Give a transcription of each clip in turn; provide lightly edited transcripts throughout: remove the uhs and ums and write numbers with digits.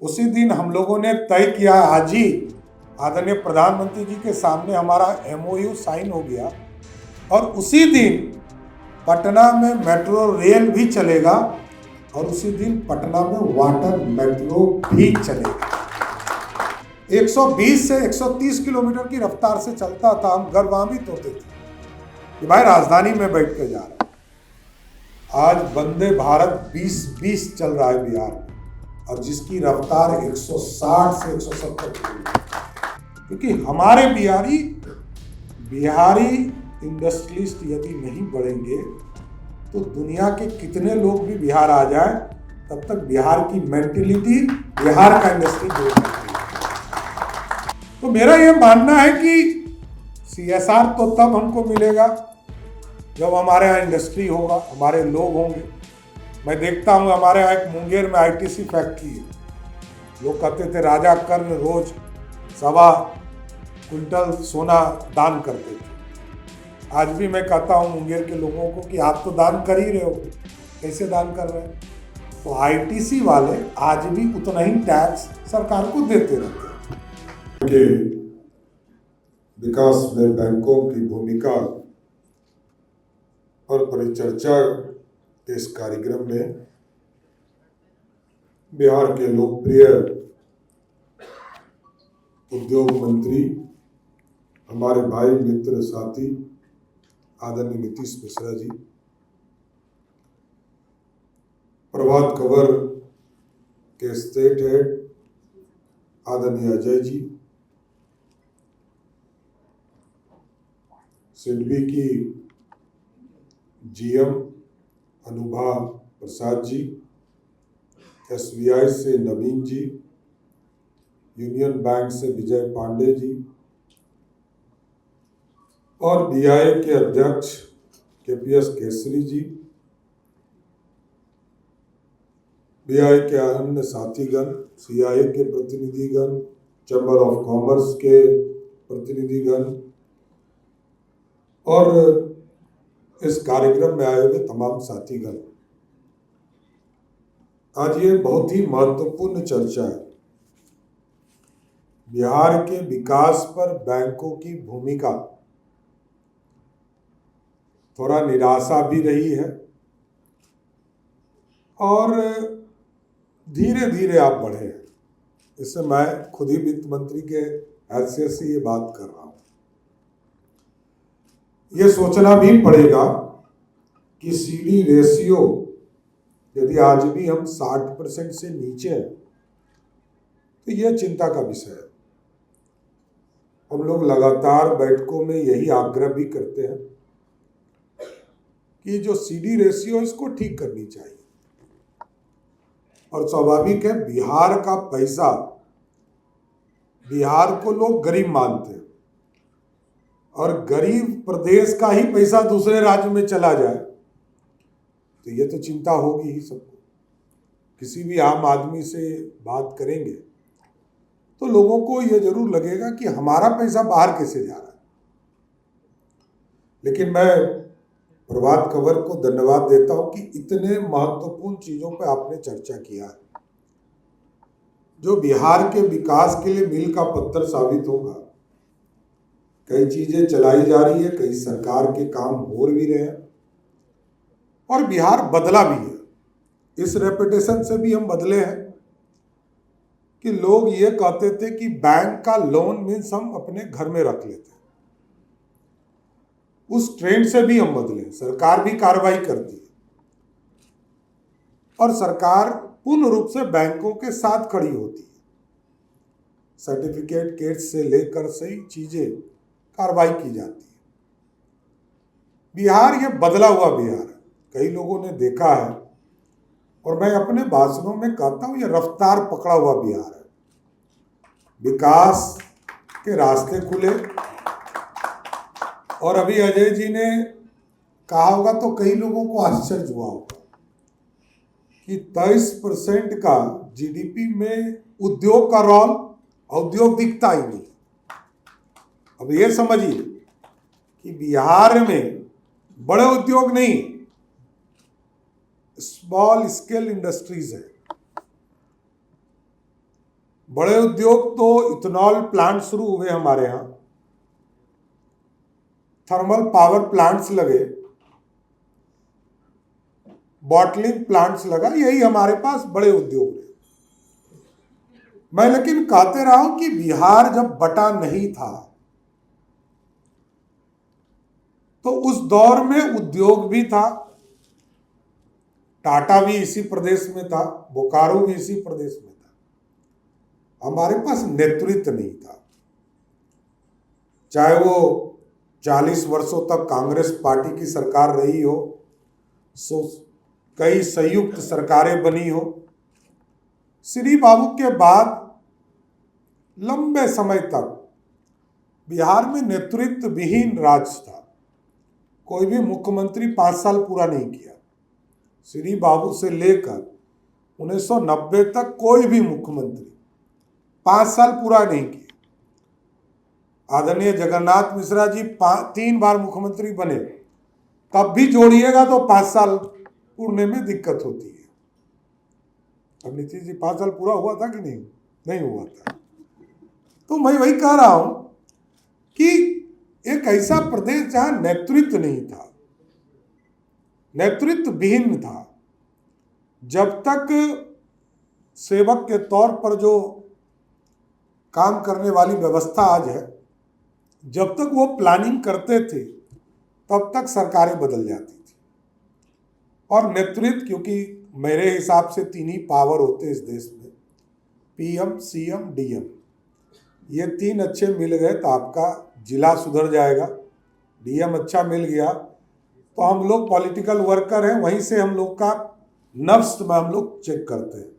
उसी दिन हम लोगों ने तय किया, आज ही आदरणीय प्रधानमंत्री जी के सामने हमारा MOU साइन हो गया और उसी दिन पटना में मेट्रो रेल भी चलेगा और उसी दिन पटना में वाटर मेट्रो भी चलेगा। 120 से 130 किलोमीटर की रफ्तार से चलता था। हम गर्वान्वित होते थे कि भाई राजधानी में बैठ के जा रहा है। आज वंदे भारत 2020 चल रहा है बिहार में और जिसकी रफ्तार 160 से 170 किलोमीटर, क्योंकि हमारे बिहारी इंडस्ट्रियलिस्ट यदि नहीं बढ़ेंगे तो दुनिया के कितने लोग भी बिहार आ जाए, तब तक बिहार की मेंटेलिटी, बिहार का इंडस्ट्री ग्रो करती है। तो मेरा यह मानना है कि CSR तो तब हमको मिलेगा जब हमारे यहाँ इंडस्ट्री होगा, हमारे लोग होंगे। मैं देखता हूँ हमारे यहाँ एक मुंगेर में ITC फैक्ट्री है। लोग कहते थे राजा कर्ण रोज 1.25 क्विंटल सोना दान करते थे। आज भी मैं कहता हूँ मुंगेर के लोगों को कि आप तो दान कर ही रहे हो, कैसे दान कर रहे हैं? तो ITC वाले आज भी उतना ही टैक्स सरकार को देते रहते हैं। के विकास में बैंकों की भूमिका और परिचर्चा के इस कार्यक्रम में बिहार के लोकप्रिय उद्योग मंत्री, हमारे भाई मित्र साथी आदरणीय नीतीश मिश्रा जी, प्रभात खबर के स्टेट हेड आदरणीय अजय जी, सिडबी की GM अनुभा प्रसाद जी, SBI से नवीन जी, यूनियन बैंक से विजय पांडे जी और BI के अध्यक्ष KPS केसरी जी, BI के अन्य साथीगण, CIA के प्रतिनिधिगण, चैम्बर ऑफ कॉमर्स के प्रतिनिधिगण और इस कार्यक्रम में आए हुए तमाम साथीगण, आज ये बहुत ही महत्वपूर्ण चर्चा है। बिहार के विकास पर बैंकों की भूमिका, थोड़ा निराशा भी रही है और धीरे धीरे आप बढ़े हैं। इससे मैं खुद ही वित्त मंत्री के हैसियत से ये बात कर रहा हूँ। ये सोचना भी पड़ेगा कि CD रेशियो यदि आज भी हम 60% से नीचे हैं तो यह चिंता का विषय है। हम लोग लगातार बैठकों में यही आग्रह भी करते हैं कि जो CD रेशियो इसको ठीक करनी चाहिए। और स्वाभाविक है, बिहार का पैसा, बिहार को लोग गरीब मानते हैं और गरीब प्रदेश का ही पैसा दूसरे राज्य में चला जाए तो ये तो चिंता होगी ही सबको। किसी भी आम आदमी से बात करेंगे तो लोगों को ये जरूर लगेगा कि हमारा पैसा बाहर कैसे जा रहा है। लेकिन मैं प्रभात खबर को धन्यवाद देता हूं कि इतने महत्वपूर्ण चीजों पर आपने चर्चा किया है, जो बिहार के विकास के लिए मील का पत्थर साबित होगा। कई चीजें चलाई जा रही है, कई सरकार के काम हो भी रहे हैं और बिहार बदला भी है। इस रेपुटेशन से भी हम बदले हैं कि लोग ये कहते थे कि बैंक का लोन मीन्स हम अपने घर में रख लेते हैं। उस ट्रेंड से भी हम बदले। सरकार भी कार्रवाई करती है और सरकार पूर्ण रूप से बैंकों के साथ खड़ी होती है। सर्टिफिकेट केस से लेकर सही चीजें कार्रवाई की जाती है। बिहार ये बदला हुआ बिहार है, कई लोगों ने देखा है और मैं अपने भाषणों में कहता हूं ये रफ्तार पकड़ा हुआ बिहार है। विकास के रास्ते खुले और अभी अजय जी ने कहा होगा तो कई लोगों को आश्चर्य हुआ होगा कि 23% का GDP में उद्योग का रोल, उद्योग दिखता ही नहीं। अब ये समझिए कि बिहार में बड़े उद्योग नहीं, स्मॉल स्केल इंडस्ट्रीज है। बड़े उद्योग तो इथेनॉल प्लांट शुरू हुए हमारे यहाँ, थर्मल पावर प्लांट्स लगे, बॉटलिंग प्लांट्स लगा, यही हमारे पास बड़े उद्योग हैं। मैं लेकिन कहते रहा हूं कि बिहार जब बटा नहीं था तो उस दौर में उद्योग भी था, टाटा भी इसी प्रदेश में था, बोकारो भी इसी प्रदेश में था। हमारे पास नेतृत्व नहीं था। चाहे वो 40 वर्षों तक कांग्रेस पार्टी की सरकार रही हो, कई संयुक्त सरकारें बनी हो, श्री बाबू के बाद लंबे समय तक बिहार में नेतृत्व विहीन राज्य था। कोई भी मुख्यमंत्री 5 साल पूरा नहीं किया। श्री बाबू से लेकर 1990 तक कोई भी मुख्यमंत्री 5 साल पूरा नहीं किया। आदरणीय जगन्नाथ मिश्रा जी 3 बार मुख्यमंत्री बने, तब भी जोड़िएगा तो 5 साल पूर्णे में दिक्कत होती है। अब नीतीश जी 5 साल पूरा हुआ था कि नहीं? नहीं हुआ था। तो मैं वही कह रहा हूं कि एक ऐसा प्रदेश जहां नेतृत्व नहीं था, नेतृत्व विहीन था। जब तक सेवक के तौर पर जो काम करने वाली व्यवस्था आज है, जब तक वो प्लानिंग करते थे तब तक सरकारें बदल जाती थी। और नेतृत्व, क्योंकि मेरे हिसाब से 3 ही पावर होते इस देश में, पीएम, सीएम, डीएम। ये 3 अच्छे मिल गए तो आपका जिला सुधर जाएगा। डीएम अच्छा मिल गया तो हम लोग पॉलिटिकल वर्कर हैं, वहीं से हम लोग का नफ्स में हम लोग चेक करते हैं।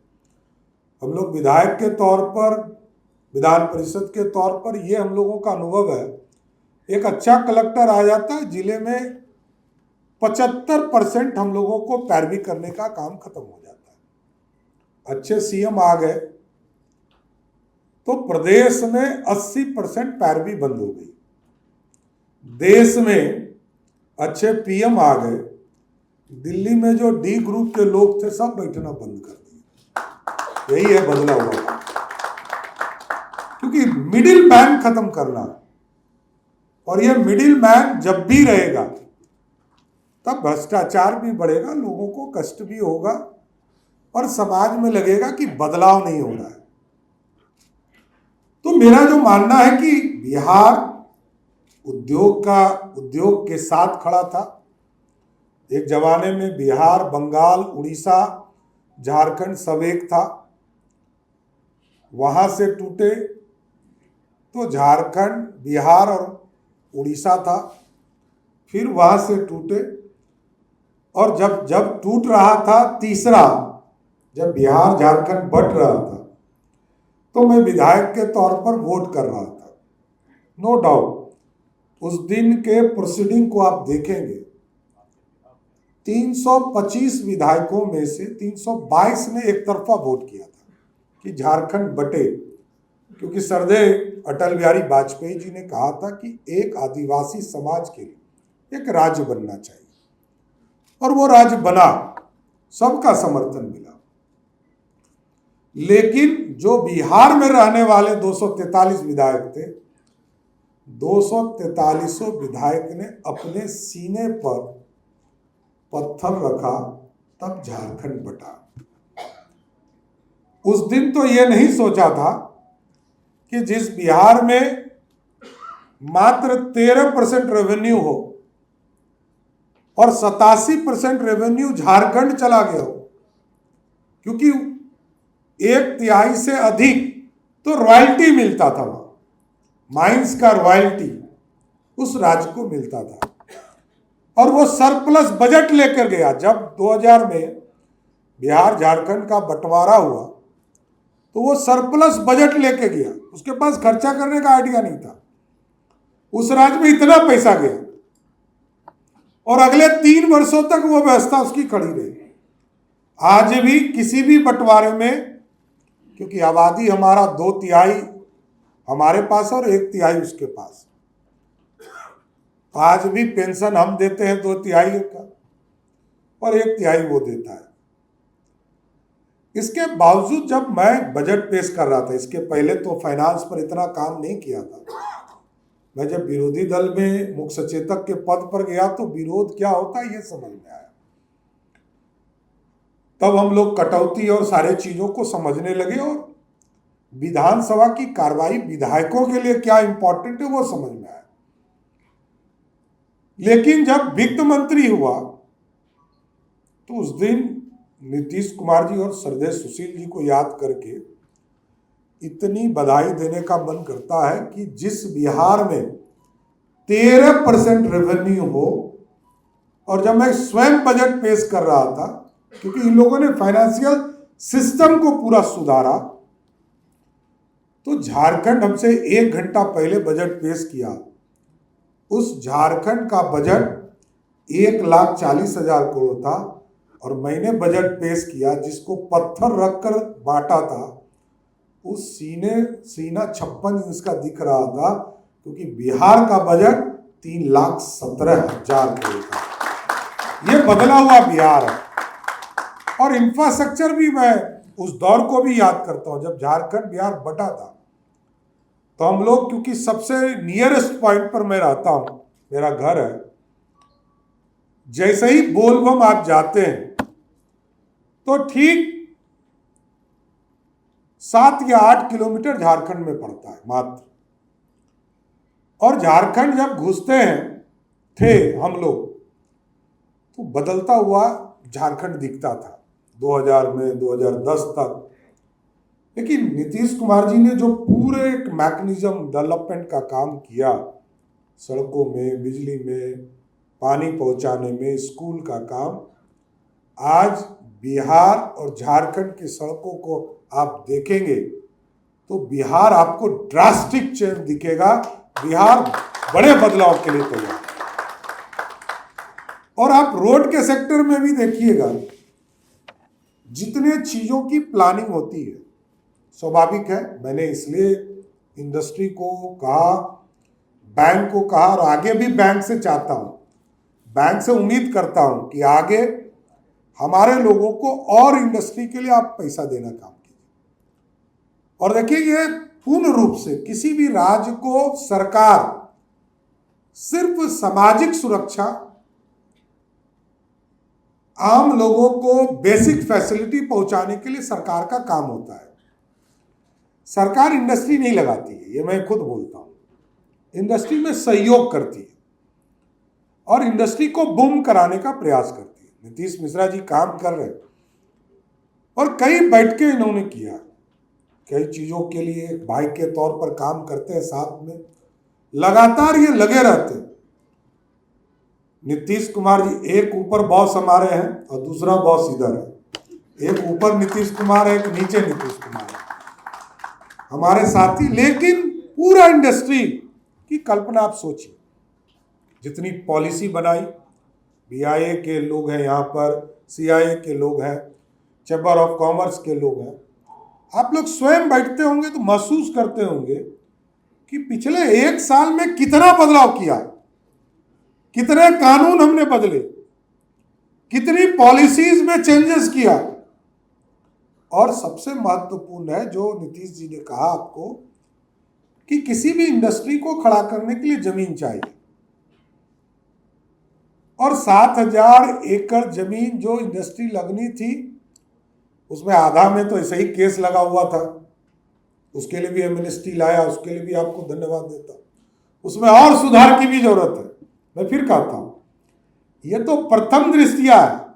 हम लोग विधायक के तौर पर, विधान परिषद के तौर पर, ये हम लोगों का अनुभव है। एक अच्छा कलेक्टर आ जाता है, जिले में 75% हम लोगों को पैरवी करने का काम खत्म हो जाता है। अच्छे सीएम आ गए तो प्रदेश में 80% पैरवी बंद हो गई। देश में अच्छे पीएम आ गए, दिल्ली में जो डी ग्रुप के लोग थे सब बैठना बंद कर दिए। यही है बदला हुआ। क्योंकि मिडिल मैन खत्म करना, और ये मिडिल मैन जब भी रहेगा तब भ्रष्टाचार भी बढ़ेगा, लोगों को कष्ट भी होगा और समाज में लगेगा कि बदलाव नहीं हो रहा है। तो मेरा जो मानना है कि बिहार उद्योग के साथ खड़ा था। एक जमाने में बिहार, बंगाल, उड़ीसा, झारखंड सब एक था। वहां से टूटे तो झारखंड, बिहार और उड़ीसा था, फिर वहां से टूटे। और जब टूट रहा था तीसरा, जब बिहार झारखंड बट रहा था, तो मैं विधायक के तौर पर वोट कर रहा था। नो डाउट उस दिन के प्रोसीडिंग को आप देखेंगे, 325 विधायकों में से 322 ने एक तरफा वोट किया था कि झारखंड बटे। क्योंकि श्रद्धेय अटल बिहारी वाजपेयी जी ने कहा था कि एक आदिवासी समाज के लिए एक राज्य बनना चाहिए, और वो राज्य बना, सबका समर्थन मिला। लेकिन जो बिहार में रहने वाले 243 विधायक थे, 243 विधायक ने अपने सीने पर पत्थर रखा, तब झारखंड बटा। उस दिन तो ये नहीं सोचा था कि जिस बिहार में मात्र 13% रेवेन्यू हो और 87% रेवेन्यू झारखंड चला गया हो, क्योंकि 1/3 से अधिक तो रॉयल्टी मिलता था, वहां माइंस का रॉयल्टी उस राज्य को मिलता था, और वो सरप्लस बजट लेकर गया। जब 2000 में बिहार झारखंड का बंटवारा हुआ तो वो सरप्लस बजट लेके गया, उसके पास खर्चा करने का आइडिया नहीं था। उस राज्य में इतना पैसा गया और अगले 3 वर्षों तक वो व्यवस्था उसकी खड़ी रही। आज भी किसी भी बंटवारे में, क्योंकि आबादी हमारा 2/3 हमारे पास और 1/3 उसके पास, आज भी पेंशन हम देते हैं 2/3 का और 1/3 वो देता है। इसके बावजूद जब मैं बजट पेश कर रहा था, इसके पहले तो फाइनेंस पर इतना काम नहीं किया था, मैं जब विरोधी दल में मुख्य सचेतक के पद पर गया तो विरोध क्या होता है ये समझ में आया। तब हम लोग कटौती और सारे चीजों को समझने लगे और विधानसभा की कार्रवाई विधायकों के लिए क्या इंपॉर्टेंट है वो समझ में आया। लेकिन जब वित्त मंत्री हुआ तो उस दिन नीतीश कुमार जी और सरदेश सुशील जी को याद करके इतनी बधाई देने का मन करता है कि जिस बिहार में 13% रेवेन्यू हो, और जब मैं स्वयं बजट पेश कर रहा था, क्योंकि इन लोगों ने फाइनेंशियल सिस्टम को पूरा सुधारा, तो झारखंड हमसे 1 घंटा पहले बजट पेश किया। उस झारखंड का बजट 1,40,000 करोड़ था और मैंने बजट पेश किया जिसको पत्थर रखकर बांटा था, उस सीना 56 इंच का दिख रहा था, क्योंकि बिहार का बजट 3,17,000 करोड़ था। ये बदला हुआ बिहार है। और इंफ्रास्ट्रक्चर भी मैं उस दौर को भी याद करता हूं जब झारखंड बिहार बटा था, तो हम लोग, क्योंकि सबसे नियरेस्ट पॉइंट पर मैं रहता हूं, मेरा घर है, जैसे ही बोलबम आप जाते हैं तो ठीक 7 या 8 किलोमीटर झारखंड में पड़ता है मात्र। और झारखंड जब घुसते हैं थे हम लोग, तो बदलता हुआ झारखंड दिखता था 2000 में 2010 तक। लेकिन नीतीश कुमार जी ने जो पूरे एक मैकेनिज्म डेवलपमेंट का काम किया, सड़कों में, बिजली में, पानी पहुंचाने में, स्कूल का काम, आज बिहार और झारखंड की सड़कों को आप देखेंगे तो बिहार आपको ड्रास्टिक चेंज दिखेगा। बिहार बड़े बदलाव के लिए तैयार। और आप रोड के सेक्टर में भी देखिएगा, जितने चीजों की प्लानिंग होती है, स्वाभाविक है, मैंने इसलिए इंडस्ट्री को कहा, बैंक को कहा, और आगे भी बैंक से चाहता हूं, बैंक से उम्मीद करता हूं कि आगे हमारे लोगों को और इंडस्ट्री के लिए आप पैसा देना काम कीजिए। और देखिए, ये पूर्ण रूप से किसी भी राज्य को सरकार सिर्फ सामाजिक सुरक्षा, आम लोगों को बेसिक फैसिलिटी पहुंचाने के लिए सरकार का काम होता है। सरकार इंडस्ट्री नहीं लगाती है, ये मैं खुद बोलता हूं। इंडस्ट्री में सहयोग करती है और इंडस्ट्री को बूम कराने का प्रयास करती है। नीतीश मिश्रा जी काम कर रहे हैं और कई बैठकें इन्होंने किया, कई चीजों के लिए भाई के तौर पर काम करते हैं, साथ में लगातार ये लगे रहते हैं। नीतीश कुमार जी एक ऊपर बॉस हमारे हैं और दूसरा बॉस इधर है, एक ऊपर नीतीश कुमार है, एक नीचे नीतीश कुमार है, हमारे साथी। लेकिन पूरा इंडस्ट्री की कल्पना आप सोचिए, जितनी पॉलिसी बनाई, BIA के लोग हैं यहाँ पर, CIA के लोग हैं, चैम्बर ऑफ कॉमर्स के लोग हैं। आप लोग स्वयं बैठते होंगे तो महसूस करते होंगे कि पिछले 1 साल में कितना बदलाव किया, कितने कानून हमने बदले, कितनी पॉलिसीज में चेंजेस किया। और सबसे महत्वपूर्ण है जो नीतीश जी ने कहा आपको, कि किसी भी इंडस्ट्री को खड़ा करने के लिए जमीन चाहिए, और 7,000 एकड़ जमीन जो इंडस्ट्री लगनी थी, उसमें आधा में तो ऐसे ही केस लगा हुआ था, उसके लिए भी एमनेस्टी लाया, उसके लिए भी आपको धन्यवाद देता। उसमें और सुधार की भी जरूरत है। मैं फिर कहता हूं, यह तो प्रथम दृष्टिया है,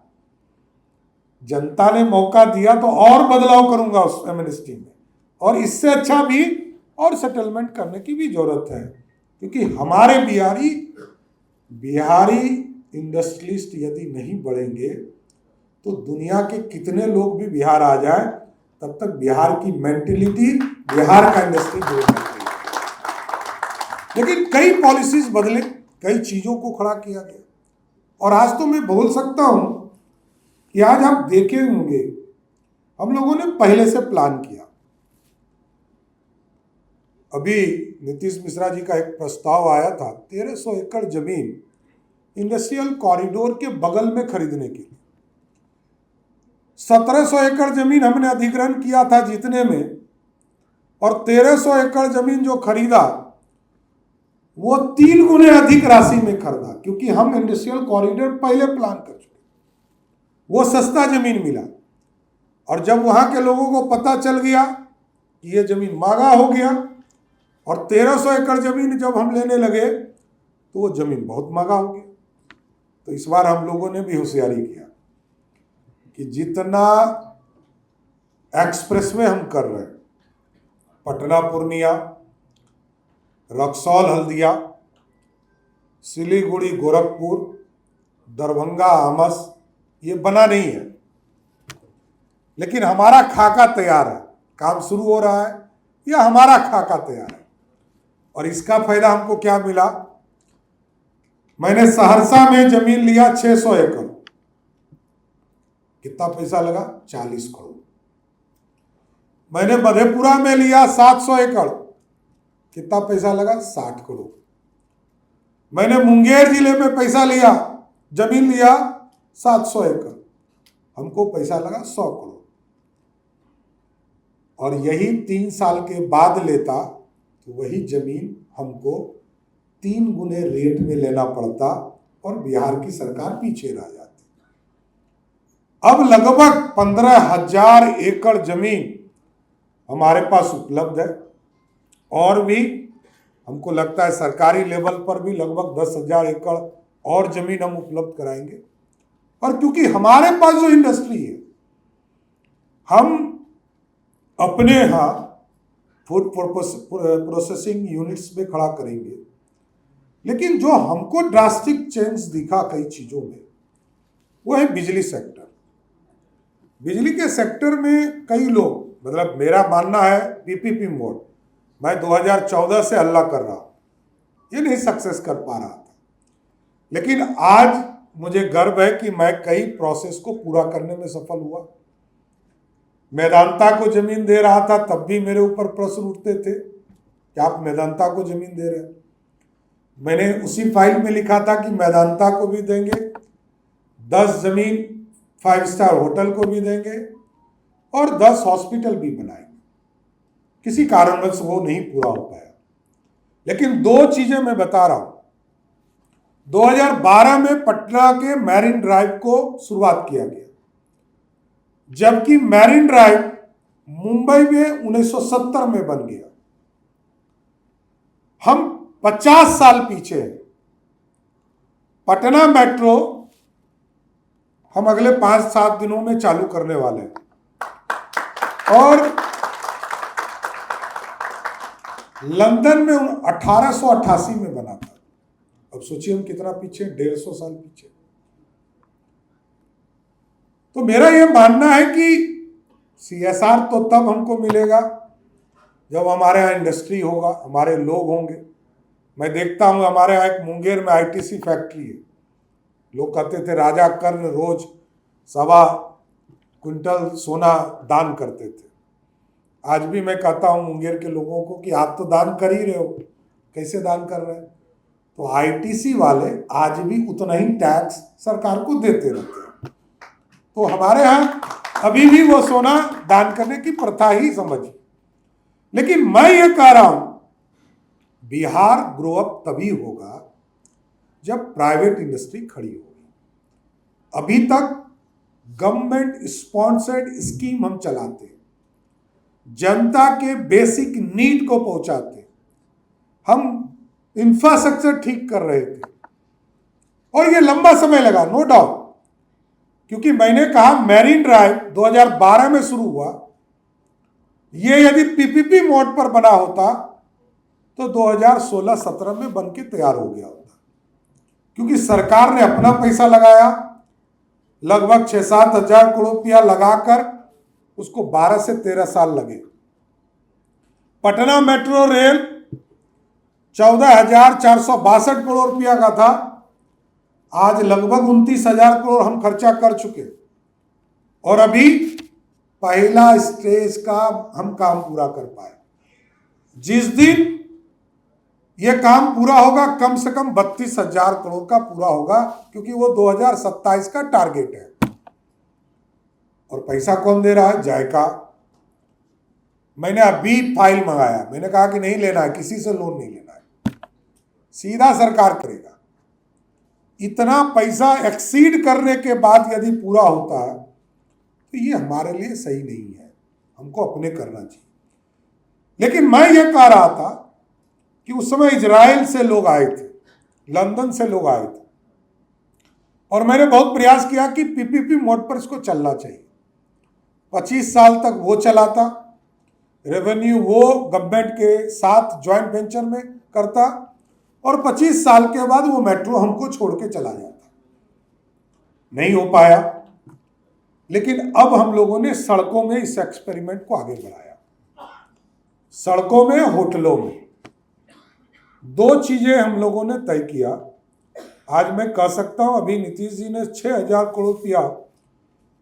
जनता ने मौका दिया तो और बदलाव करूंगा उस एमनेस्टी में, और इससे अच्छा भी और सेटलमेंट करने की भी जरूरत है, क्योंकि हमारे बिहारी इंडस्ट्रियलिस्ट यदि नहीं बढ़ेंगे तो दुनिया के कितने लोग भी बिहार आ जाए, तब तक बिहार की मेंटेलिटी, बिहार का इंडस्ट्री दूर नहीं। लेकिन कई पॉलिसीज बदले, कई चीजों को खड़ा किया गया, और आज तो मैं बोल सकता हूं कि आज आप देखे होंगे, हम लोगों ने पहले से प्लान किया। अभी नीतीश मिश्रा जी का एक प्रस्ताव आया था 1300 एकड़ जमीन इंडस्ट्रियल कॉरिडोर के बगल में खरीदने के लिए। 1700 एकड़ जमीन हमने अधिग्रहण किया था जितने में, और 1300 एकड़ जमीन जो खरीदा वो 3 गुने अधिक राशि में खरीदा, क्योंकि हम इंडस्ट्रियल कॉरिडोर पहले प्लान कर चुके। वो सस्ता जमीन मिला, और जब वहां के लोगों को पता चल गया कि ये जमीन महंगा हो गया, और 1300 एकड़ जमीन जब हम लेने लगे तो वो जमीन बहुत महंगा हो गया। तो इस बार हम लोगों ने भी होशियारी किया कि जितना एक्सप्रेसवे हम कर रहे हैं, पटना पूर्णिया, रक्सौल हल्दिया, सिलीगुड़ी गोरखपुर, दरभंगा आमस, ये बना नहीं है, लेकिन हमारा खाका तैयार है, काम शुरू हो रहा है, या हमारा खाका तैयार है। और इसका फायदा हमको क्या मिला? मैंने सहरसा में जमीन लिया 600 एकड़, कितना पैसा लगा? 40 करोड़। मैंने मधेपुरा में लिया 700 एकड़, कितना पैसा लगा? 60 करोड़। मैंने मुंगेर जिले में पैसा लिया, जमीन लिया 700 एकड़, हमको पैसा लगा 100 करोड़। और यही 3 साल के बाद लेता तो वही जमीन हमको 3 गुने रेट में लेना पड़ता, और बिहार की सरकार पीछे रह जाती। अब लगभग 15,000 एकड़ जमीन हमारे पास उपलब्ध है, और भी हमको लगता है सरकारी लेवल पर भी लगभग 10,000 एकड़ और जमीन हम उपलब्ध कराएंगे। और क्योंकि हमारे पास जो इंडस्ट्री है, हम अपने यहाँ फूड प्रोसेसिंग यूनिट्स में खड़ा करेंगे, लेकिन जो हमको ड्रास्टिक चेंज दिखा कई चीज़ों में, वो है बिजली सेक्टर। बिजली के सेक्टर में कई लोग, मतलब मेरा मानना है पीपीपी मोड, मैं 2014 से हल्ला कर रहा हूँ, ये नहीं सक्सेस कर पा रहा था, लेकिन आज मुझे गर्व है कि मैं कई प्रोसेस को पूरा करने में सफल हुआ। मेदांता को जमीन दे रहा था, तब भी मेरे ऊपर प्रश्न उठते थे कि आप मेदांता को जमीन दे रहे हैं। मैंने उसी फाइल में लिखा था कि मेदांता को भी देंगे, 10 जमीन 5 स्टार होटल को भी देंगे, और 10 हॉस्पिटल भी बनाएंगे। किसी कारणवश वो नहीं पूरा हो पाया, लेकिन 2 चीजें मैं बता रहा हूं। 2012 में पटना के मैरिन ड्राइव को शुरुआत किया गया, जबकि मैरिन ड्राइव मुंबई में 1970 में बन गया। हम 50 साल पीछे हैं। पटना मेट्रो हम अगले 5-7 दिनों में चालू करने वाले हैं, और लंदन में 1888 में बना था। अब सोचिए हम कितना पीछे, 150 साल पीछे। तो मेरा यह मानना है कि CSR तो तब हमको मिलेगा जब हमारे यहाँ इंडस्ट्री होगा, हमारे लोग होंगे। मैं देखता हूँ हमारे यहाँ एक मुंगेर में ITC फैक्ट्री है, लोग कहते थे राजा कर्ण रोज 1.25 क्विंटल सोना दान करते थे। आज भी मैं कहता हूँ मुंगेर के लोगों को कि आप तो दान कर ही रहे हो, कैसे दान कर रहे हैं? तो ITC वाले आज भी उतना ही टैक्स सरकार को देते रहते हैं। तो हमारे यहाँ अभी भी वो सोना दान करने की प्रथा ही समझिए। लेकिन मैं ये कह रहा हूं, बिहार ग्रो अप तभी होगा जब प्राइवेट इंडस्ट्री खड़ी होगी। अभी तक गवर्नमेंट स्पॉन्सर्ड स्कीम हम चलाते हैं, जनता के बेसिक नीड को पहुंचाते हैं, हम इंफ्रास्ट्रक्चर ठीक कर रहे थे, और ये लंबा समय लगा, नो डाउट। क्योंकि मैंने कहा मैरीन ड्राइव 2012 में शुरू हुआ, ये यदि पीपीपी मोड पर बना होता तो 2016-17 में बन के तैयार हो गया होता। क्योंकि सरकार ने अपना पैसा लगाया, लगभग 6-7 हजार करोड़ रुपया लगाकर उसको 12 से 13 साल लगे। पटना मेट्रो रेल 14,462 करोड़ रुपया का था, आज लगभग 29,000 करोड़ हम खर्चा कर चुके, और अभी पहला स्टेज का हम काम पूरा कर पाए। जिस दिन यह काम पूरा होगा कम से कम 32,000 करोड़ का पूरा होगा, क्योंकि वो 2027 का टारगेट है। और पैसा कौन दे रहा है? जायका। मैंने अभी फाइल मंगाया, मैंने कहा कि नहीं लेना है, किसी से लोन नहीं लेना है, सीधा सरकार करेगा। इतना पैसा एक्सीड करने के बाद यदि पूरा होता है तो ये हमारे लिए सही नहीं है, हमको अपने करना चाहिए। लेकिन मैं ये कह रहा था कि उस समय इजराइल से लोग आए थे, लंदन से लोग आए थे, और मैंने बहुत प्रयास किया कि पीपीपी मोड पर इसको चलना चाहिए। 25 साल तक वो चला था, रेवेन्यू वो गवर्नमेंट के साथ ज्वाइंट वेंचर में करता, और 25 साल के बाद वो मेट्रो हमको छोड़ के चला जाता। नहीं हो पाया, लेकिन अब हम लोगों ने सड़कों में इस एक्सपेरिमेंट को आगे बढ़ाया। सड़कों में, होटलों में 2 चीजें हम लोगों ने तय किया। आज मैं कह सकता हूं, अभी नीतीश जी ने 6,000 करोड़ रुपया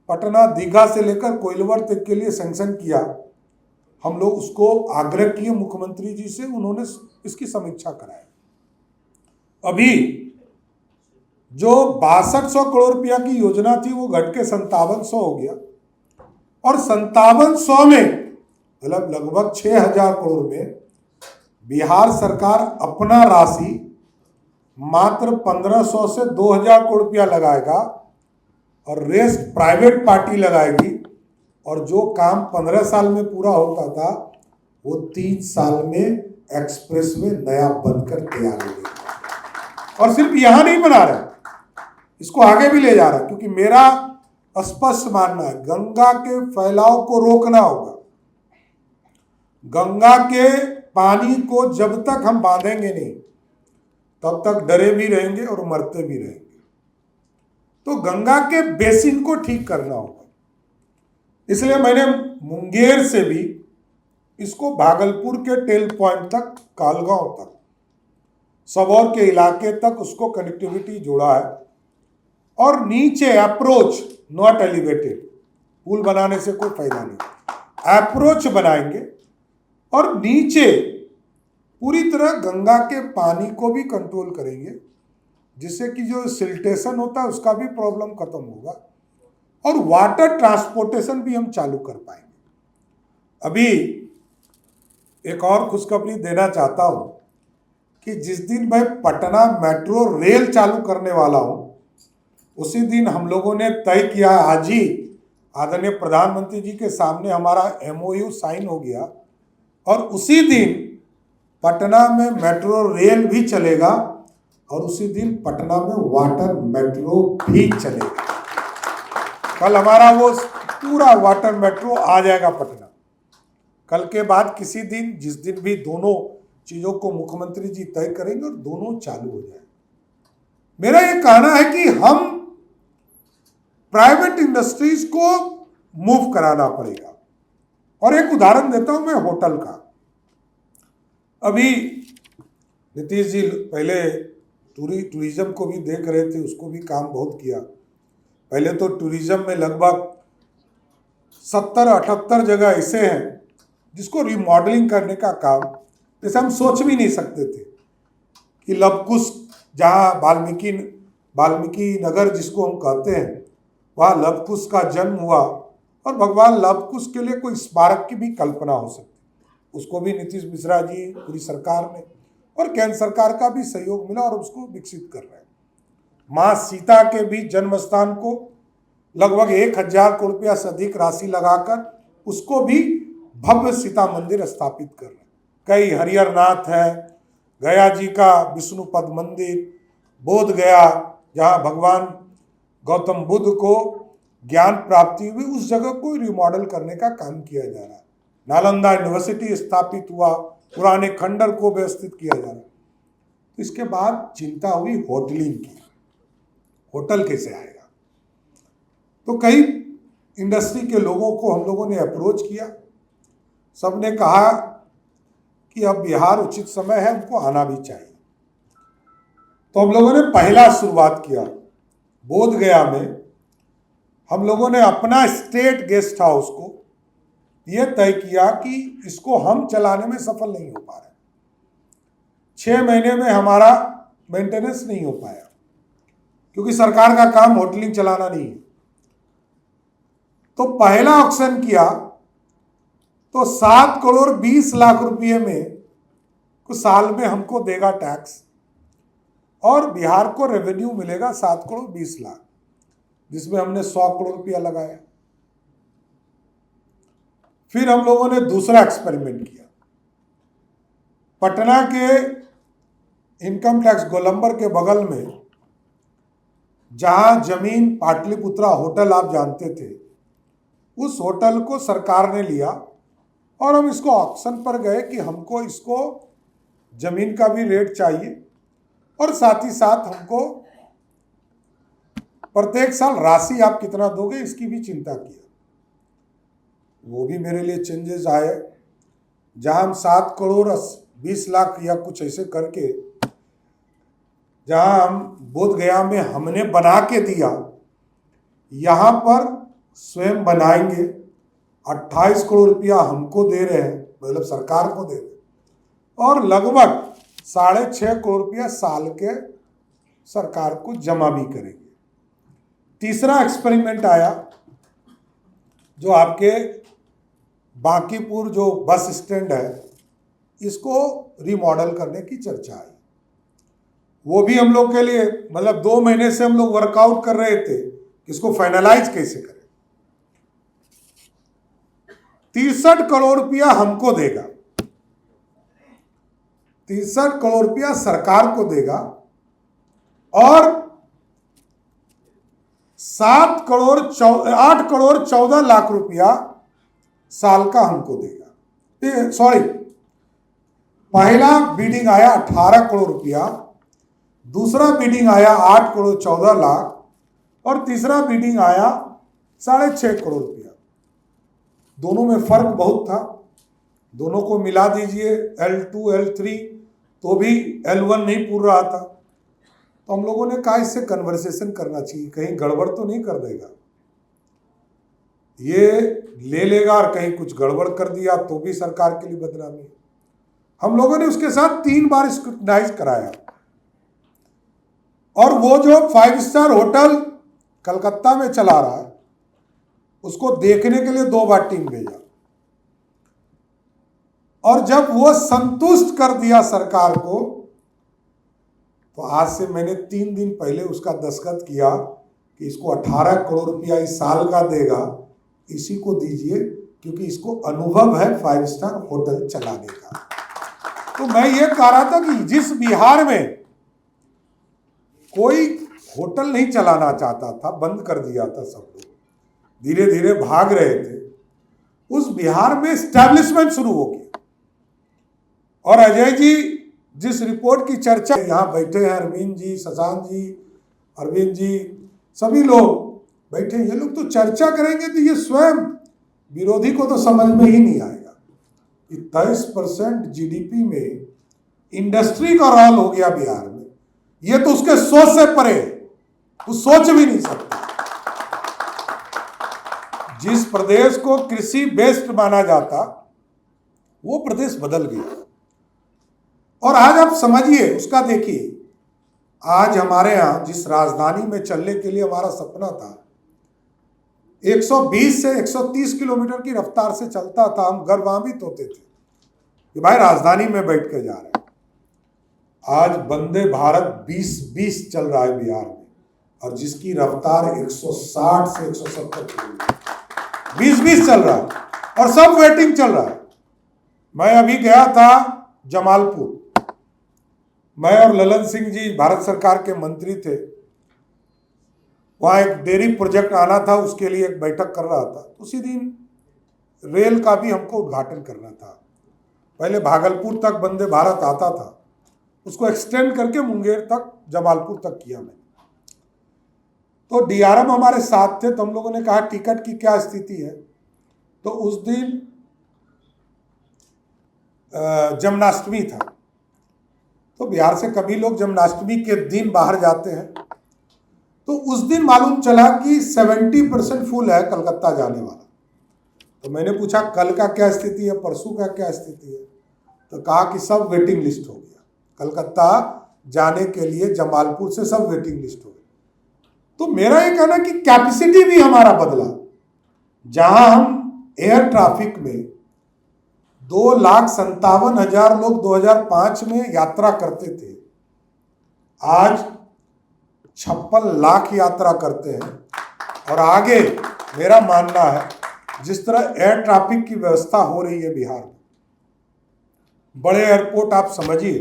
पटना दीघा से लेकर कोइलवर तक के लिए सैंक्शन किया। हम लोग उसको आग्रह किए मुख्यमंत्री जी से, उन्होंने इसकी समीक्षा कराई। अभी जो 6200 करोड़ रुपया की योजना थी वो घट के 5700 हो गया, और 5700 में मतलब लगभग 6,000 करोड़ में बिहार सरकार अपना राशि मात्र 1500 से 2000 करोड़ रुपया लगाएगा, और रेस्ट प्राइवेट पार्टी लगाएगी, और जो काम 15 साल में पूरा होता था वो 3 साल में एक्सप्रेस में नया बनकर तैयार हो गया। और सिर्फ यहां नहीं बना रहे, इसको आगे भी ले जा रहा, क्योंकि मेरा स्पष्ट मानना है गंगा के फैलाव को रोकना होगा। गंगा के पानी को जब तक हम बांधेंगे नहीं, तब तक डरे भी रहेंगे और मरते भी रहेंगे। तो गंगा के बेसिन को ठीक करना होगा। इसलिए मैंने मुंगेर से भी इसको भागलपुर के टेल पॉइंट तक, कालगांव तक, सबौर के इलाके तक उसको कनेक्टिविटी जोड़ा है। और नीचे अप्रोच, नॉट एलिवेटेड, पुल बनाने से कोई फायदा नहीं, अप्रोच बनाएंगे और नीचे पूरी तरह गंगा के पानी को भी कंट्रोल करेंगे, जिससे कि जो सिल्टेशन होता है उसका भी प्रॉब्लम खत्म होगा, और वाटर ट्रांसपोर्टेशन भी हम चालू कर पाएंगे। अभी एक और खुशखबरी देना चाहता हूं कि जिस दिन मैं पटना मेट्रो रेल चालू करने वाला हूं, उसी दिन हम लोगों ने तय किया, आज ही आदरणीय प्रधानमंत्री जी के सामने हमारा MOU साइन हो गया, और उसी दिन पटना में मेट्रो रेल भी चलेगा, और उसी दिन पटना में वाटर मेट्रो भी चलेगा। कल हमारा वो पूरा वाटर मेट्रो आ जाएगा पटना। कल के बाद किसी दिन, जिस दिन भी दोनों चीजों को मुख्यमंत्री जी तय करेंगे और दोनों चालू हो जाए। मेरा ये कहना है कि हम प्राइवेट इंडस्ट्रीज को मूव कराना पड़ेगा। और एक उदाहरण देता हूं मैं होटल का। अभी नीतीश जी पहले टूरिज्म को भी देख रहे थे, उसको भी काम बहुत किया। पहले तो टूरिज्म में लगभग 70-78 जगह ऐसे हैं जिसको रिमॉडलिंग करने का काम, जैसे हम सोच भी नहीं सकते थे कि लवकुश, जहाँ वाल्मीकि नगर जिसको हम कहते हैं, वहाँ लवकुश का जन्म हुआ, और भगवान लवकुश के लिए कोई स्मारक की भी कल्पना हो सकती। उसको भी नीतीश मिश्रा जी, पूरी सरकार ने और केंद्र सरकार का भी सहयोग मिला, और उसको विकसित कर रहे हैं। माँ सीता के भी जन्म स्थान को लगभग 1,000 करोड़ रुपया से अधिक राशि लगाकर उसको भी भव्य सीता मंदिर स्थापित कर रहे हैं। कई हरिहरनाथ है, गया जी का विष्णुपद मंदिर, बोध गया जहाँ भगवान गौतम बुद्ध को ज्ञान प्राप्ति हुई, उस जगह को रिमॉडल करने का काम किया जा रहा है। नालंदा यूनिवर्सिटी स्थापित हुआ, पुराने खंडर को व्यवस्थित किया जा रहा है। तो इसके बाद चिंता हुई होटलिंग की, होटल कैसे आएगा। तो कई इंडस्ट्री के लोगों को हम लोगों ने अप्रोच किया, सबने कहा कि अब बिहार उचित समय है, हमको आना भी चाहिए। तो हम लोगों ने पहला शुरुआत किया बोध गया में। हम लोगों ने अपना स्टेट गेस्ट हाउस को यह तय किया कि इसको हम चलाने में सफल नहीं हो पा रहे, 6 महीने में हमारा मेंटेनेंस नहीं हो पाया, क्योंकि सरकार का काम होटलिंग चलाना नहीं है। तो पहला ऑक्शन किया तो 7 करोड़ 20 लाख रुपए में कुछ साल में हमको देगा टैक्स, और बिहार को रेवेन्यू मिलेगा 7 करोड़ 20 लाख, जिसमें हमने 100 करोड़ रुपया लगाया। फिर हम लोगों ने दूसरा एक्सपेरिमेंट किया। पटना के इनकम टैक्स गोलंबर के बगल में, जहां जमीन पाटलिपुत्रा होटल आप जानते थे, उस होटल को सरकार ने लिया और हम इसको ऑक्शन पर गए कि हमको इसको जमीन का भी रेट चाहिए और साथ ही साथ हमको प्रत्येक साल राशि आप कितना दोगे इसकी भी चिंता किया। वो भी मेरे लिए चेंजेस आए, जहां हम 7 करोड़ 20 लाख या कुछ ऐसे करके, जहां हम बोध गया में हमने बना के दिया, यहां पर स्वयं बनाएंगे। 28 करोड़ रुपया हमको दे रहे हैं, मतलब सरकार को दे रहे हैं, और लगभग 6.5 करोड़ रुपया साल के सरकार को जमा भी करेंगे। तीसरा एक्सपेरिमेंट आया, जो आपके बांकीपुर जो बस स्टैंड है, इसको रिमॉडल करने की चर्चा आई। वो भी हम लोग के लिए, मतलब 2 महीने से हम लोग वर्कआउट कर रहे थे कि इसको फाइनलाइज कैसे करें। 63 करोड़ रुपया हमको देगा, 63 करोड़ रुपया सरकार को देगा, और 8 करोड़ 14 लाख रुपया साल का हमको देगा। सॉरी, पहला बिडिंग आया 18 करोड़ रुपया, दूसरा बिडिंग आया 8 करोड़ 14 लाख, और तीसरा बिडिंग आया 6.5 करोड़ रुपया। दोनों में फर्क बहुत था, दोनों को मिला दीजिए L2 L3 तो भी L1 नहीं पूर रहा था। तो हम लोगों ने कहा इससे कन्वर्सेशन करना चाहिए, कहीं गड़बड़ तो नहीं कर देगा, ये ले लेगा और कहीं कुछ गड़बड़ कर दिया तो भी सरकार के लिए बदनामी। हम लोगों ने उसके साथ 3 बार स्क्रूटनाइज कराया, और वो जो 5 स्टार होटल कलकत्ता में चला रहा है, उसको देखने के लिए 2 बार टीम भेजा, और जब वो संतुष्ट कर दिया सरकार को, तो आज से मैंने 3 दिन पहले उसका दस्तखत किया कि इसको 18 करोड़ रुपया इस साल का देगा, इसी को दीजिए, क्योंकि इसको अनुभव है 5 स्टार होटल चलाने का। तो मैं ये कह रहा था कि जिस बिहार में कोई होटल नहीं चलाना चाहता था, बंद कर दिया था, सब लोग धीरे धीरे भाग रहे थे, उस बिहार में एस्टैब्लिशमेंट शुरू हो गया। और अजय जी जिस रिपोर्ट की चर्चा, यहाँ बैठे हैं अरविंद जी, शशांक जी, अरविंद जी, सभी लोग बैठे, ये लोग तो चर्चा करेंगे तो ये स्वयं विरोधी को तो समझ में ही नहीं आएगा कि 23% जीडीपी में इंडस्ट्री का रोल हो गया बिहार में। ये तो उसके सोच से परे, वो सोच भी नहीं सकता। जिस प्रदेश को कृषि बेस्ड माना जाता, वो प्रदेश बदल गया। और आज आप समझिए, उसका देखिए, आज हमारे यहाँ जिस राजधानी में चलने के लिए हमारा सपना था, 120 से 130 किलोमीटर की रफ्तार से चलता था, हम गर्वान्वित होते थे कि भाई राजधानी में बैठ के जा रहे हैं। आज वंदे भारत 20-20 चल रहा है बिहार में, और जिसकी रफ्तार 160 से 170 किलोमीटर 20-20 चल रहा है, और सब वेटिंग चल रहा है। मैं अभी गया था जमालपुर, मैं और ललन सिंह जी भारत सरकार के मंत्री थे, वहाँ एक डेयरी प्रोजेक्ट आना था, उसके लिए एक बैठक कर रहा था। उसी दिन रेल का भी हमको उद्घाटन करना था। पहले भागलपुर तक वंदे भारत आता था, उसको एक्सटेंड करके मुंगेर तक, जमालपुर तक किया मैंने। तो डीआरएम हमारे साथ थे, तो हम लोगों ने कहा टिकट की क्या स्थिति है। तो उस दिन जन्माष्टमी था, तो बिहार से कभी लोग जन्माष्टमी के दिन बाहर जाते हैं। तो उस दिन मालूम चला कि 70% फुल है कलकत्ता जाने वाला। तो मैंने पूछा कल का क्या स्थिति है, परसों का क्या स्थिति है, तो कहा कि सब वेटिंग लिस्ट हो गया, कलकत्ता जाने के लिए जमालपुर से सब वेटिंग लिस्ट हो गई। तो मेरा ये कहना कि कैपेसिटी भी हमारा बदला। जहां हम एयर ट्रैफिक में 2,57,000 लोग 2005 में यात्रा करते थे, आज 56 लाख यात्रा करते हैं। और आगे मेरा मानना है जिस तरह एयर ट्रैफिक की व्यवस्था हो रही है बिहार में, बड़े एयरपोर्ट आप समझिए,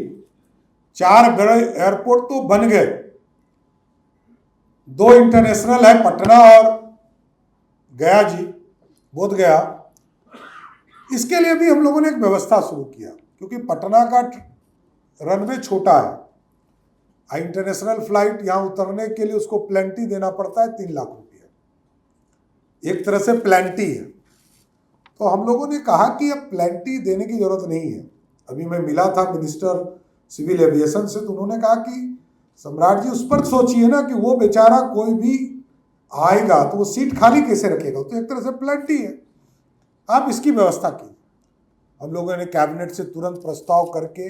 4 बड़े एयरपोर्ट तो बन गए, 2 इंटरनेशनल है, पटना और गया जी, बोध गया। इसके लिए भी हम लोगों ने एक व्यवस्था शुरू किया, क्योंकि पटना का रनवे छोटा है, इंटरनेशनल फ्लाइट यहाँ उतरने के लिए उसको प्लेंटी देना पड़ता है 3 लाख रुपया, एक तरह से प्लेंटी है। तो हम लोगों ने कहा कि अब प्लेंटी देने की जरूरत नहीं है। अभी मैं मिला था मिनिस्टर सिविल एविएशन से, तो उन्होंने कहा कि सम्राट जी उस पर सोचिए ना कि वो बेचारा कोई भी आएगा तो वो सीट खाली कैसे रखेगा, तो एक तरह से प्लेंटी है, आप इसकी व्यवस्था कीजिए। हम लोगों ने कैबिनेट से तुरंत प्रस्ताव करके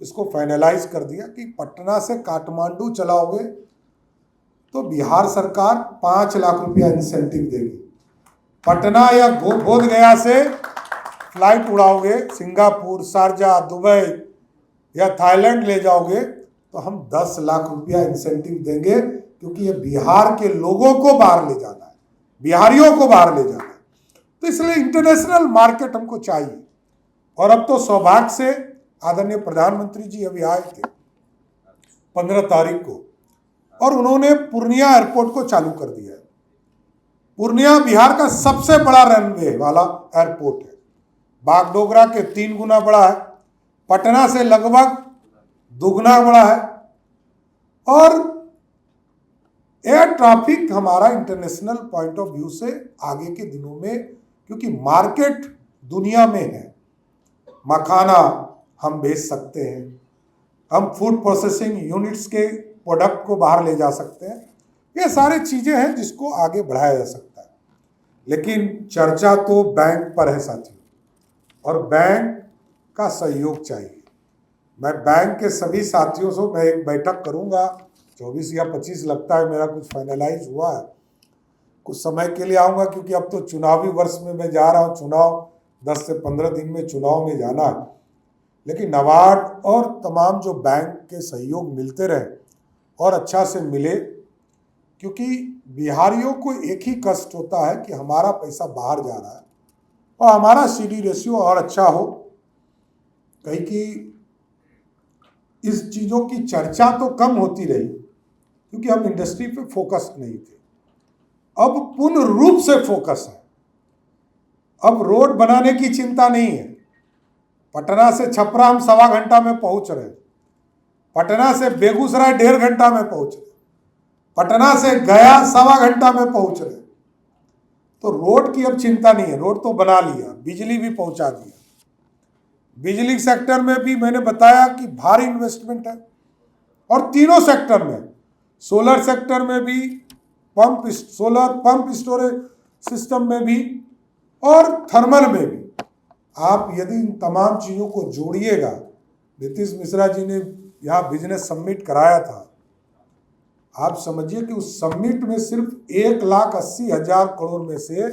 इसको फाइनलाइज कर दिया कि पटना से काठमांडू चलाओगे तो बिहार सरकार 5 लाख रुपया इंसेंटिव देगी, पटना या बोध गया से फ्लाइट उड़ाओगे, सिंगापुर, शारजा, दुबई या थाईलैंड ले जाओगे तो हम 10 लाख रुपया इंसेंटिव देंगे, क्योंकि ये बिहार के लोगों को बाहर ले जाना है, बिहारियों को बाहर ले जाना है। तो इसलिए इंटरनेशनल मार्केट हमको चाहिए। और अब तो सौभाग्य से आदरणीय प्रधानमंत्री जी अभी आए थे 15 तारीख को, और उन्होंने पूर्णिया एयरपोर्ट को चालू कर दिया है। पूर्णिया बिहार का सबसे बड़ा रनवे वाला एयरपोर्ट है, बागडोगरा के 3 गुना बड़ा है, पटना से लगभग दुगना बड़ा है। और एयर ट्रैफिक हमारा इंटरनेशनल पॉइंट ऑफ व्यू से आगे के दिनों में, क्योंकि मार्केट दुनिया में है, मखाना हम बेच सकते हैं, हम फूड प्रोसेसिंग यूनिट्स के प्रोडक्ट को बाहर ले जा सकते हैं, ये सारी चीज़ें हैं जिसको आगे बढ़ाया जा सकता है। लेकिन चर्चा तो बैंक पर है साथियों, और बैंक का सहयोग चाहिए। मैं बैंक के सभी साथियों से मैं एक बैठक करूंगा, 24 या 25 लगता है मेरा कुछ फाइनलाइज हुआ है, कुछ समय के लिए आऊँगा, क्योंकि अब तो चुनावी वर्ष में मैं जा रहा हूँ, चुनाव 10 से 15 दिन में चुनाव में जाना है। लेकिन नाबार्ड और तमाम जो बैंक के सहयोग मिलते रहे और अच्छा से मिले, क्योंकि बिहारियों को एक ही कष्ट होता है कि हमारा पैसा बाहर जा रहा है और हमारा CD रेशियो और अच्छा हो। कहीं की इस चीज़ों की चर्चा तो कम होती रही, क्योंकि हम इंडस्ट्री पे फोकस नहीं थे। अब पूर्ण रूप से फोकस है, अब रोड बनाने की चिंता नहीं है। पटना से छपरा हम 1.25 घंटा में पहुंच रहे, पटना से बेगूसराय 1.5 घंटा में पहुंच रहे, पटना से गया 1.25 घंटा में पहुंच रहे। तो रोड की अब चिंता नहीं है, रोड तो बना लिया, बिजली भी पहुंचा दिया। बिजली सेक्टर में भी मैंने बताया कि भारी इन्वेस्टमेंट है, और तीनों सेक्टर में, सोलर सेक्टर में भी, सोलर पंप स्टोरेज सिस्टम में भी और थर्मल में भी। आप यदि इन तमाम चीज़ों को जोड़िएगा, नीतीश मिश्रा जी ने यहाँ बिजनेस समिट कराया था, आप समझिए कि उस समिट में सिर्फ 1,80,000 करोड़ में से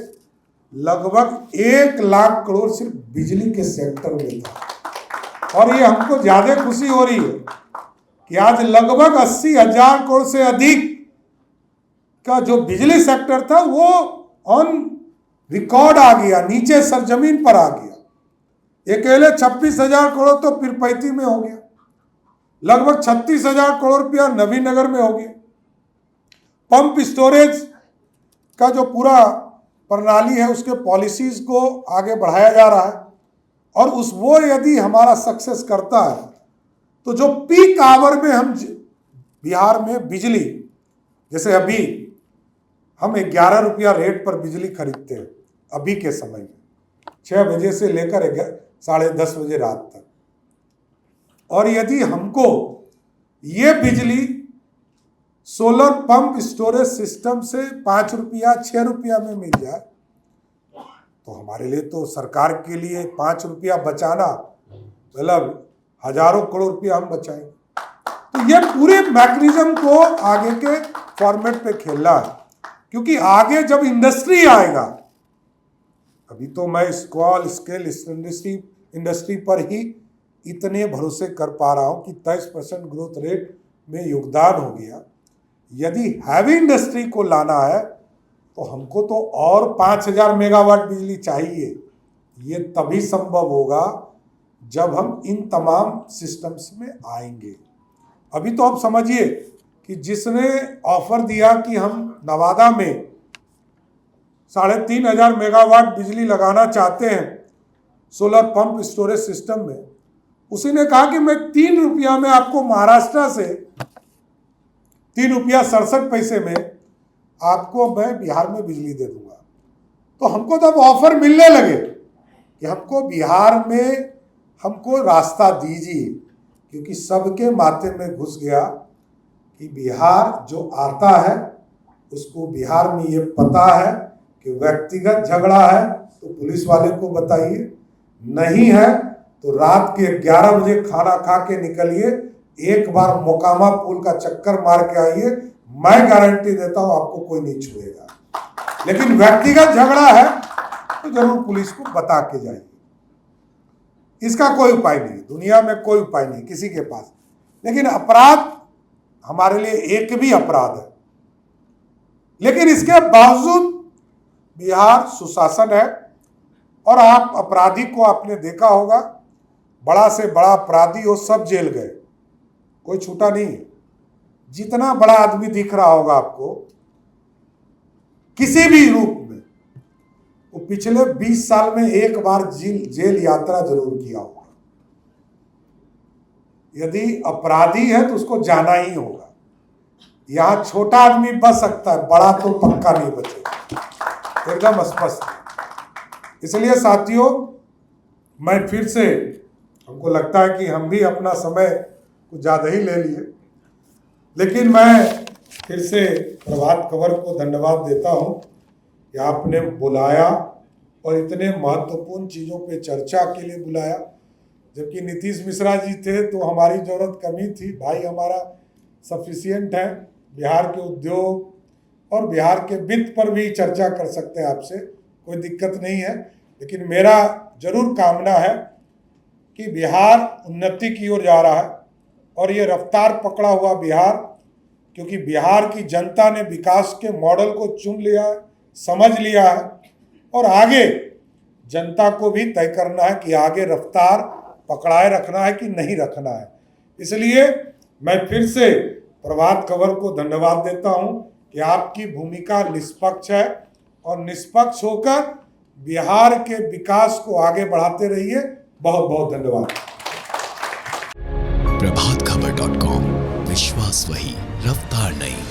लगभग 1 लाख करोड़ सिर्फ बिजली के सेक्टर में था। और ये हमको ज़्यादा खुशी हो रही है कि आज लगभग 80,000 करोड़ से अधिक का जो बिजली सेक्टर था वो ऑन रिकॉर्ड आ गया, नीचे सरजमीन पर आ गया। अकेले 26,000 करोड़ तो पीरपैंती में हो गया, लगभग 36,000 करोड़ रुपया नवीनगर में हो गया। पंप स्टोरेज का जो पूरा प्रणाली है उसके पॉलिसीज को आगे बढ़ाया जा रहा है, और वो यदि हमारा सक्सेस करता है तो जो पीक आवर में हम बिहार में बिजली, जैसे अभी हम 11 रुपया रेट पर बिजली खरीदते हैं अभी के समय में, 6 बजे से लेकर 10:30 बजे रात तक, और यदि हमको ये बिजली सोलर पंप स्टोरेज सिस्टम से 5 रुपया 6 रुपया में मिल जाए, तो हमारे लिए तो सरकार के लिए 5 रुपया बचाना मतलब हजारों करोड़ रुपया हम बचाएंगे। तो ये पूरे मैकेनिज्म को आगे के फॉर्मेट पे खेलना है, क्योंकि आगे जब इंडस्ट्री आएगा अभी तो मैं स्मॉल स्केल इंडस्ट्री पर ही इतने भरोसे कर पा रहा हूँ कि 23% ग्रोथ रेट में योगदान हो गया। यदि हैवी इंडस्ट्री को लाना है तो हमको तो और 5000 मेगावाट बिजली चाहिए। ये तभी संभव होगा जब हम इन तमाम सिस्टम्स में आएंगे। अभी तो आप समझिए कि जिसने ऑफर दिया कि हम नवादा में 3500 मेगावाट बिजली लगाना चाहते हैं सोलर पंप स्टोरेज सिस्टम में, उसी ने कहा कि मैं 3 रुपया में आपको महाराष्ट्र से 3 रुपया 67 पैसे में आपको मैं बिहार में बिजली दे दूंगा। तो हमको तब ऑफर मिलने लगे कि हमको बिहार में हमको रास्ता दीजिए, क्योंकि सबके माथे में घुस गया कि बिहार जो आता है उसको बिहार में ये पता है कि व्यक्तिगत झगड़ा है तो पुलिस वाले को बताइए, नहीं है तो रात के 11 बजे खाना खा के निकलिए, एक बार मोकामा पुल का चक्कर मार के आइए, मैं गारंटी देता हूं आपको कोई नहीं छुएगा। लेकिन व्यक्तिगत झगड़ा है तो जरूर पुलिस को बता के जाइए। इसका कोई उपाय नहीं, दुनिया में कोई उपाय नहीं किसी के पास। लेकिन अपराध हमारे लिए एक भी अपराध है, लेकिन इसके बावजूद बिहार सुशासन है। और आप अपराधी को आपने देखा होगा, बड़ा से बड़ा अपराधी हो सब जेल गए, कोई छूटा नहीं है। जितना बड़ा आदमी दिख रहा होगा आपको किसी भी रूप में, वो पिछले 20 साल में एक बार जेल यात्रा जरूर किया होगा। यदि अपराधी है तो उसको जाना ही होगा। यहां छोटा आदमी बच सकता है, बड़ा तो पक्का नहीं बचेगा, एकदम स्पष्ट। इसलिए साथियों, मैं फिर से, हमको लगता है कि हम भी अपना समय कुछ ज़्यादा ही ले लिए, लेकिन मैं फिर से प्रभात खबर को धन्यवाद देता हूं कि आपने बुलाया और इतने महत्वपूर्ण चीज़ों पे चर्चा के लिए बुलाया। जबकि नीतीश मिश्रा जी थे तो हमारी ज़रूरत कमी थी, भाई हमारा सफिशिएंट है। बिहार के उद्योग और बिहार के वित्त पर भी चर्चा कर सकते हैं आपसे, कोई दिक्कत नहीं है। लेकिन मेरा जरूर कामना है कि बिहार उन्नति की ओर जा रहा है और ये रफ्तार पकड़ा हुआ बिहार, क्योंकि बिहार की जनता ने विकास के मॉडल को चुन लिया है, समझ लिया है, और आगे जनता को भी तय करना है कि आगे रफ्तार पकड़ाए रखना है कि नहीं रखना है। इसलिए मैं फिर से प्रभात खबर को धन्यवाद देता हूं कि आपकी भूमिका निष्पक्ष है और निष्पक्ष होकर बिहार के विकास को आगे बढ़ाते रहिए। बहुत बहुत धन्यवाद। प्रभातखबर.com, विश्वास वही, रफ्तार नहीं।